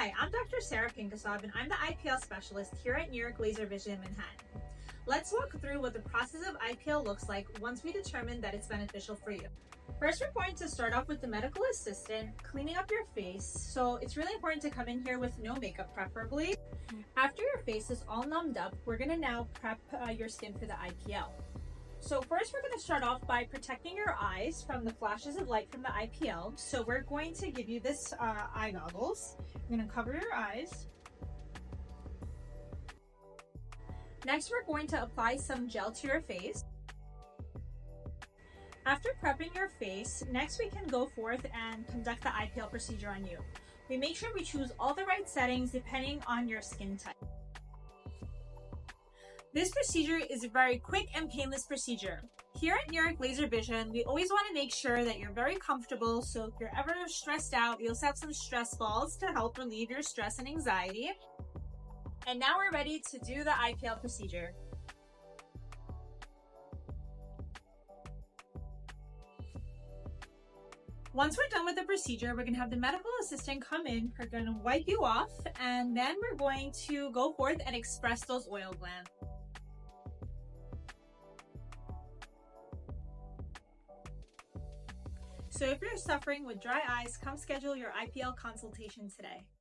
Hi, I'm Dr. Sarah Pinkhasov, and I'm the IPL specialist here at New York Laser Vision in Manhattan. Let's walk through what the process of IPL looks like once we determine that it's beneficial for you. First, we're going to start off with the medical assistant cleaning up your face. So it's really important to come in here with no makeup, preferably. After your face is all numbed up, we're going to now prep your skin for the IPL. So first, we're going to start off by protecting your eyes from the flashes of light from the IPL. So we're going to give you this eye goggles. You're going to cover your eyes. Next, we're going to apply some gel to your face. After prepping your face, next we can go forth and conduct the IPL procedure on you. We make sure we choose all the right settings depending on your skin type. This procedure is a very quick and painless procedure. Here at New York Laser Vision, we always want to make sure that you're very comfortable, so if you're ever stressed out, we also have some stress balls to help relieve your stress and anxiety. And now we're ready to do the IPL procedure. Once we're done with the procedure, we're going to have the medical assistant come in. We're going to wipe you off, and then we're going to go forth and express those oil glands. So if you're suffering with dry eyes, come schedule your IPL consultation today.